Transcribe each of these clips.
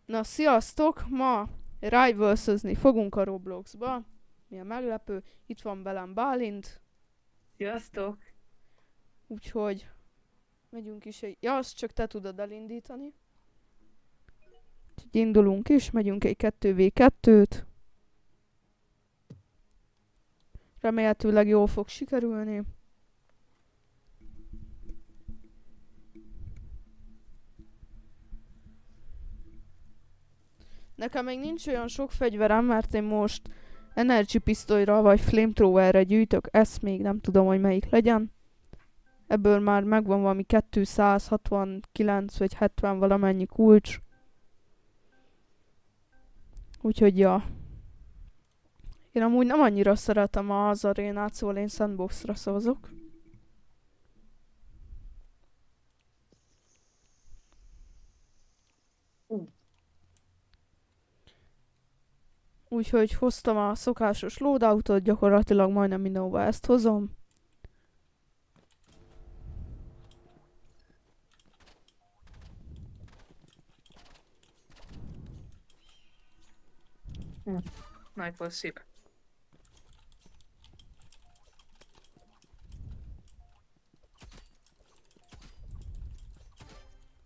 Na, sziasztok! Ma Rivals-özni fogunk a Robloxba. Milyen meglepő. Itt van velem Bálint. Sziasztok! Úgyhogy megyünk is egy... Ja, azt csak te tudod elindítani. Úgyhogy indulunk is, megyünk egy 2v2-t. Remélhetőleg jól fog sikerülni. Nekem még nincs olyan sok fegyverem, mert én most energy pisztolyra vagy flamethrowerre gyűjtök. Ezt még nem tudom, hogy melyik legyen. Ebből már megvan valami 269 vagy 70 valamennyi kulcs. Úgyhogy ja. Én amúgy nem annyira szeretem az arénát, szóval én sandboxra szavazok. Úgyhogy hoztam a szokásos loadoutot, gyakorlatilag majdnem mindenhova ezt hozom. Sniper szép.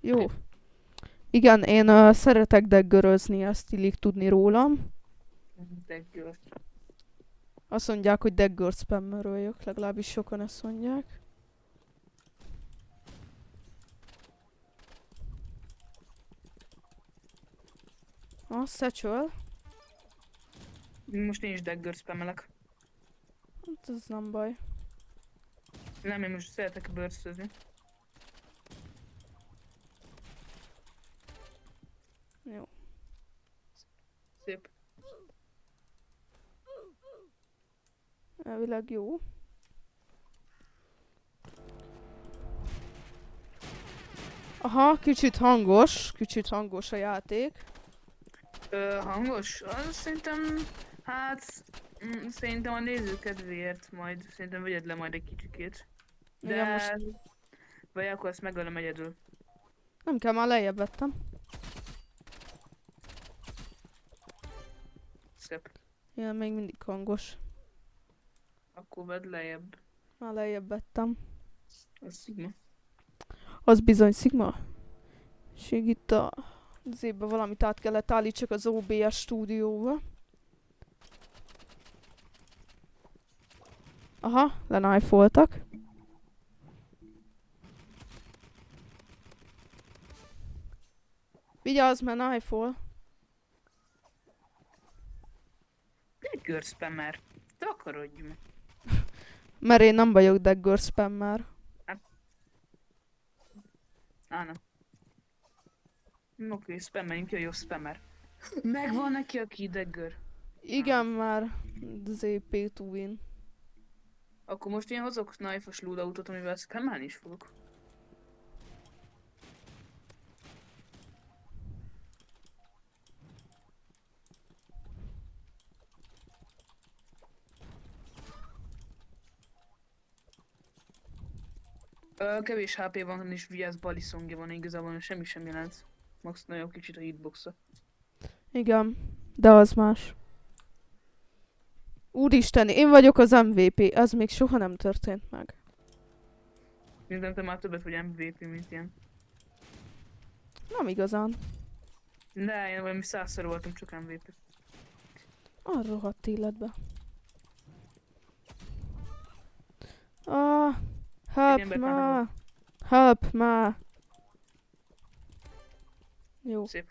Jó. Igen, én szeretek deggörözni, ezt illik tudni rólam. Deggör. Azt mondják, hogy deggör spammeröljök, legalábbis sokan ezt mondják. A satchel. Most én is Dagger spamelek. Hát ez nem baj. Nem, én most szeretek burstozni. Jó. Szép. Elvileg jó. Aha, kicsit hangos a játék. Hangos? Az szerintem, hát, szerintem a néző kedvéért majd, szerintem vegyed le majd egy kicsikét. De, Igen, most vagy akkor ezt megölöm egyedül. nem kell, már lejjebb vettem. Szép. Igen, még mindig hangos. Akkor vedd lejjebb. Már lejjebb vettem. Az Sigma. Az bizony Sigma. És így itt a zébbe valamit át kellett állítsak az OBS stúdióba. Aha, leknife-oltak. Vigyázz, mert knife-ol. Dagger spammer. Takarodj meg. Mert én nem vagyok dagger spammer. Nem. Oké, spammeljünk, jöjjön spammer. Megvan neki a Dagger. Igen, már ZP to win. Akkor most én hozok knife-os loadoutot, amivel spammelni is fogok. Kevés HP van, és vigyázz, baliszongja van, igazából semmi sem jelent. Max nagyon kicsit a hitboxa. Igen, de az más. Úristen, én vagyok az MVP, ez még soha nem történt meg. Szerintem te már többet vagy MVP, mint ilyen. Nem igazán. De én valami 100-szor voltam csak MVP. A rohadt életbe. Ah, help embert ma! Help ma! Jó, Szép.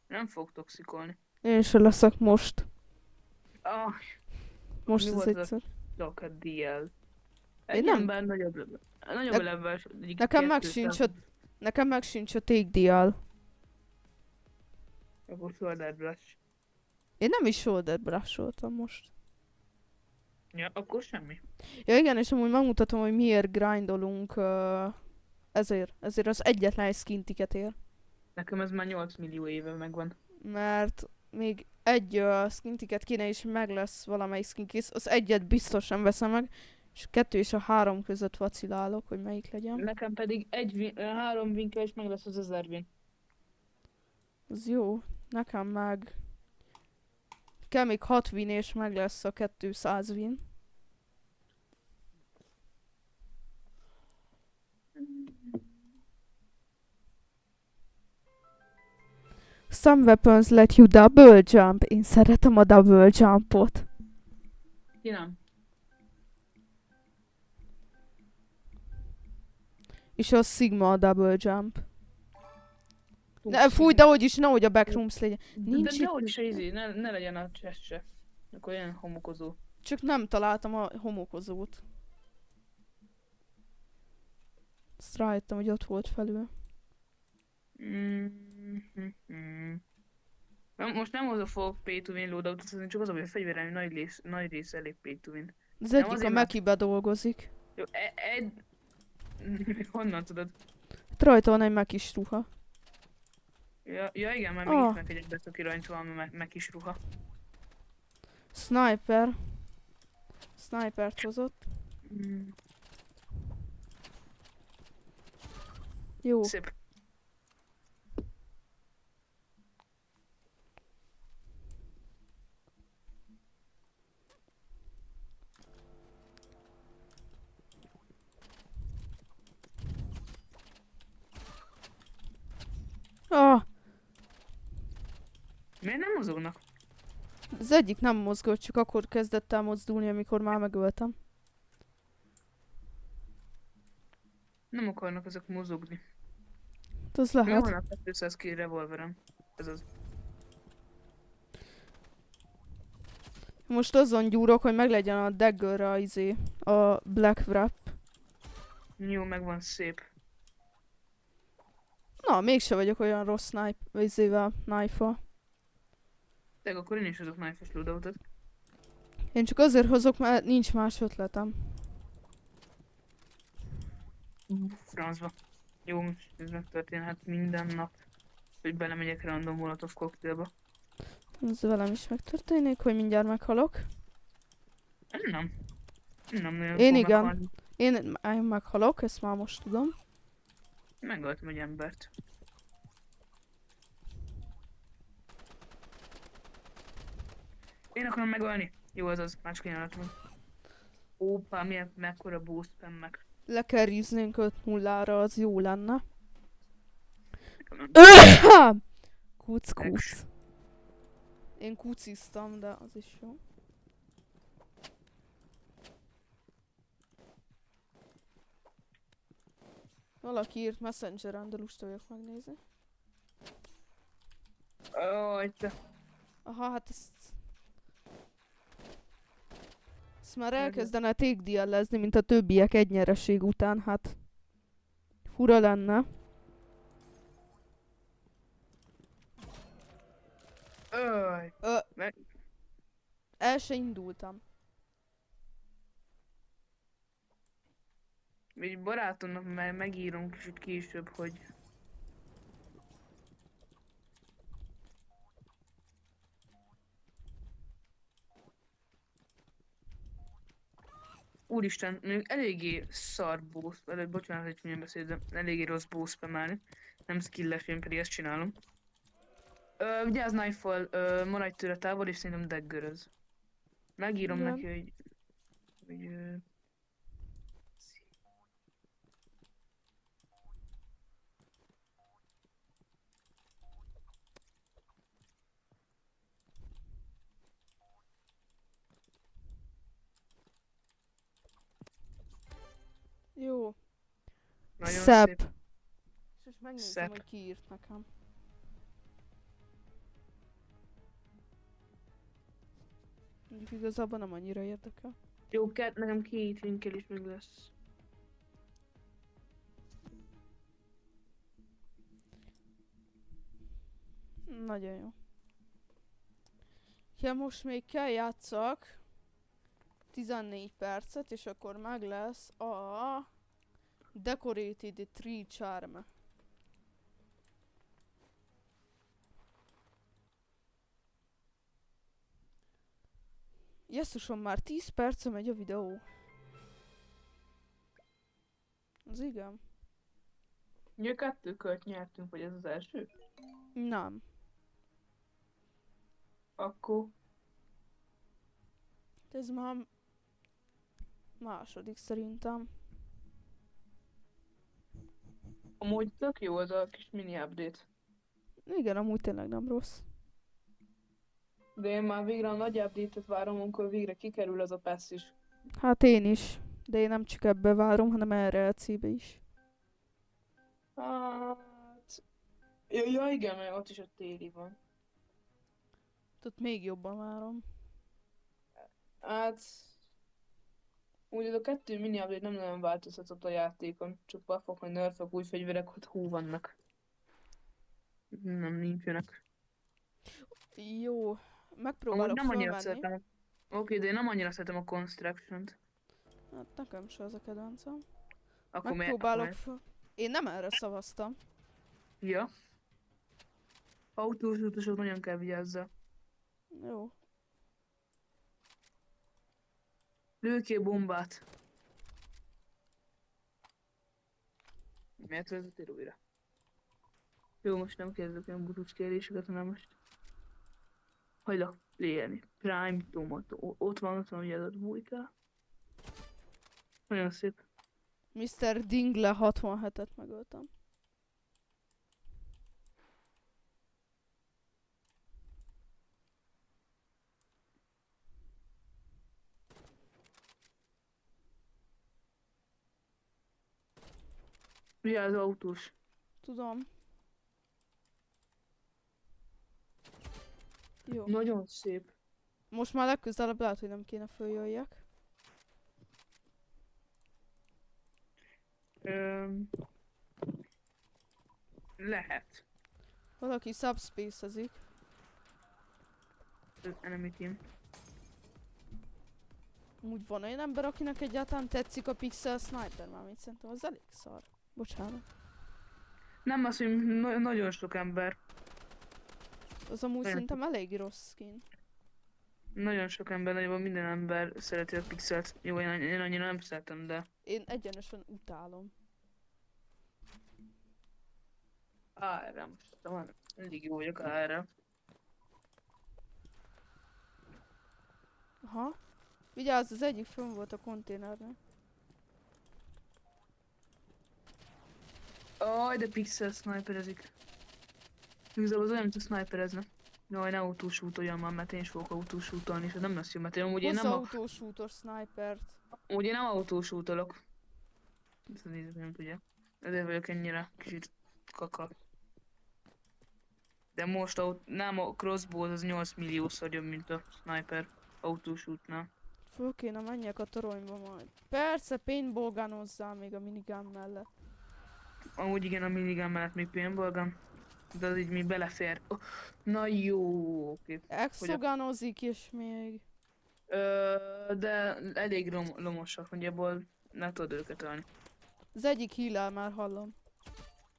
Nem fog toxikolni. én se leszek most. Ah, Most mi ez volt az egyszer. a DL? Én Egy nem. ember nagyobb level. Nagyobb Ne- level. Nekem meg sincs a take deal. Akkor shoulder brush. Én nem is shoulder brush-oltam most. Ja, akkor semmi. Ja igen, és amúgy megmutatom, hogy miért grindolunk ezért az egyetlen skin ticketért. Nekem ez már 8 millió éve megvan. Mert még egy skin ticket kéne és meg lesz valamelyik skin kész. Az egyet biztosan veszem meg, és a 2 és a 3 között vacilálok, hogy melyik legyen. Nekem pedig 3 win kell és meg lesz az 1000 win. Az jó. Nekem meg... Kell még 6 win és meg lesz a 200 win. Some weapons let you double jump. Én szeretem a double jumpot. Ki nem? És a Sigma a double jump. Ne, fúj, de hogy is, nehogy a backrooms legyen. Nincs De itt. hogy is ne legyen a chest se. Akkor ilyen homokozó. Csak nem találtam a homokozót. Azt rájöttem, hogy ott volt felül. Most nem az fogok pay to win loadoutot, csak az, hogy a fegyverem nagy része elég pay to win. Az Nem, egyik a azért, mert- Mekibe dolgozik. Jó, honnan tudod? Itt rajta van egy Mekis ruha. Ja igen, mert Ah. megismerek egy betöki rajta van, meg is ruha. Sniper. Snipert hozott. Mm, Jó. Szép. Ah, Miért nem mozognak? az egyik nem mozgott, csak akkor kezdett el mozdulni, amikor már megöltem. Nem akarnak ezek mozogni. Hát az Mi lehet. van a 200 kill revolverem? Ez az. Most azon gyúrok, hogy meglegyen a daggerre a black wrap. Jó, megvan szép. Na, mégse vagyok olyan rossz knife-val. De akkor én is hozok knife-es loadoutot. Én csak azért hozok, mert nincs más ötletem. Francba. Jó, ez megtörténhet minden nap, hogy belemegyek random molotov cocktailba. Ez velem is megtörténik, hogy mindjárt meghalok. Nem. Nem nagyon Én fog igen. meghalni. Én meghalok, ezt már most tudom. Megöltem egy embert. Én akarom megölni. Jó, az más kínálat van. Ópa, mekkora boost meg. Le kell ríznünk 5-0-ra, az jó lenne. Nekem nem. Kuc. Én kuciztam, de az is jó. Valaki írt Messengeren, de lusta vagyok megnézni. Ó, te. Aha, hát ezt már elkezdene tékdiellezni, mint a többiek egy nyereség után, hát fura lenne. Öj. El se indultam. Egy barátomnak megírom kicsit később, hogy... Úristen, még eléggé szar boost, bocsánat, hogy milyen beszéltem, eléggé rossz boost spamelni. Nem skilles, én pedig ezt csinálom. Vigyázz knife-val, maradj tőle távol, és szerintem daggeröz. Megírom Igen. neki, hogy Jó. nagyon Szép. szép. És most megnézem, Szép. hogy ki írt nekem. Mondjuk igazából nem annyira érdekel. Jó, nekem 2 linkel is meg lesz. Nagyon jó. Ja, most még kell játszak 14 percet, és akkor meg lesz a Decorated Tree Charm. Jesszusom, már 10 perce megy a videó. Az igen. Ugye 2 kört nyertünk, vagy ez az első? Nem. Akkor Ez már második szerintem. amúgy tök jó az a kis mini update. Igen, amúgy tényleg nem rossz. De én már végre a nagy update-et várom, amikor végre kikerül az a passz is. Hát én is. De én nem csak ebbe várom, hanem erre a cíbe is. Hát... Ja, igen, mert ott is a téli van. Ott még jobban várom. Hát... Úgy az a 2 mini update nem nagyon változtatott a játékon. Csak buffok, meg nerfök, új fegyverek, hogy hú vannak. Nem nincsenek. Jó. Amúgy Megpróbálok nem annyira fölmenni. szeretem. Oké, de én nem annyira szeretem a Construction-t. Hát nekem se az a kedvencem. Akkor Megpróbálok föl... Én nem erre szavaztam. Ja. Autós utasok nagyon kell vigyázzal. Jó. Lő ki a bombát. Miért vezetél újra? Jó, most nem kezdek olyan butucs kérdéseket, hanem most... Hajlak play-elni. Prime Tomato. Ott van ugye az a bújka. Nagyon szép. Mr. Dingle 67-et megöltem. Ugye az autós. Tudom. Jó. Nagyon szép. Most már legközelebb lehet, hogy nem kéne följöjjek. Lehet. Valaki subspace-ezik. Az enemy team. Úgy van olyan ember, akinek egyáltalán tetszik a Pixel Sniper, mármint szerintem az elég szar. Bocsánat. Nem az, hogy nagyon sok ember. Az amúgy Olyan. szerintem elég rossz skin. Nagyon sok ember, nagyjából minden ember szereti a pixelt. Jó, én annyira nem szeretem, de... Én egyenesen utálom. AR-re most van. Mindig jó vagyok AR-re. Aha. Vigyázz, az egyik fönn volt a konténerben. Aj, de pixel sniperezik. Igazából az olyan, mint a sniperezne. Jaj, ne autósútoljon már, mert én is fogok autósútolni, és ez nem lesz jó, mert én amúgy én Hozz nem, autósútos snipert. amúgy én nem autósútolok. Ezt nézzük, nem tudja. Ezért vagyok ennyire kicsit kaka. De most nem a crossbow az 8 milliószor jobb, mint a sniper autósútnál. Föl kéne menjek a toronyba majd. Persze, paintball gunozzál még a minigun mellett. Amúgy igen, a minigun mellett még paintball gun. De az így mi belefér. Oh, na jó, oké. Exogunozik és még... De elég lomosak, hogy abból ne tudod őket ölni. Az egyik heal már hallom.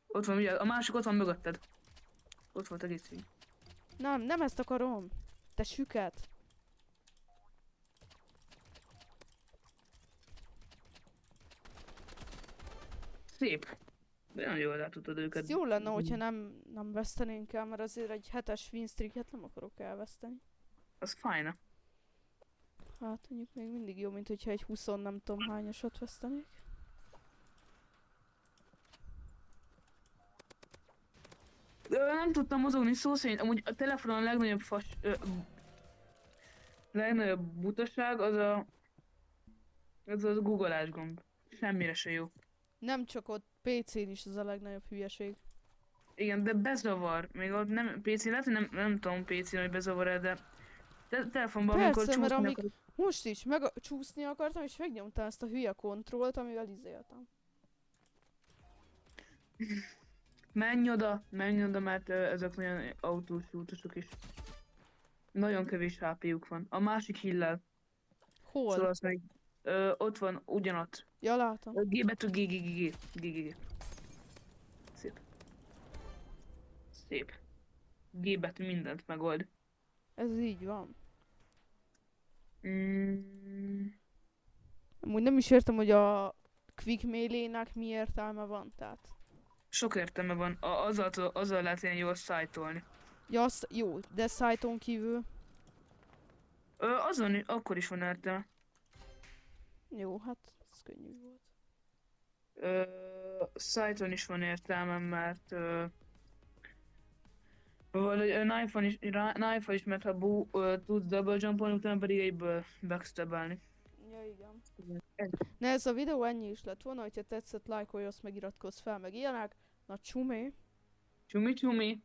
Ott van, ugye, a másik ott van mögötted. Ott volt egész így. Nem ezt akarom. Te süket. Szép. De nagyon jól el tudtad őket. Ez jó lenne, hogyha nem vesztenénk el, mert azért egy 7-es winstreaket nem akarok elveszteni. Az fájna. Hát mondjuk még mindig jó, mint hogyha egy 20 nem tudom hányasat vesztenék. Nem tudtam mozogni szó szerint. Amúgy a telefonon a legnagyobb legnagyobb butaság az a googolás gomb. Semmire se jó. Nem csak ott, PC-n is az a legnagyobb hülyeség. Igen, de bezavar. Még ott nem PC, lehet, hogy nem tudom PC-n, hogy bezavar-e, de telefonban, amikor Persze, mert csúszni amíg akarok. most is csúszni akartam, és megnyomtam ezt a hülye kontrollt, amivel izéltem. Menj oda, mert ezek nagyon autós útosok is. Nagyon kevés HP-juk van. A másik hillel. Hol? Szóval az meg ott van ugyanott. Ja, látom. G betű G. Szép. Szép. G betű mindent megold. Ez így van. Mm, Amúgy nem is értem, hogy a quick melee-nek mi értelme van, tehát. sok értelme van. Azzal lehet ilyen jól szájtolni. Ja, jó, de szájton kívül. Azon akkor is van értelme. Jó, hát ez könnyű volt. Szájton is van értelme, mert vagy a knife is, mert ha tudsz double jumpolni, utána pedig egyből backstabelni. Ja, igen. Ne, ez a videó ennyi is lett volna, hogyha tetszett, lájkolj, azt meg iratkozz fel, meg ilyenek. Na csumi! Csumi csumi!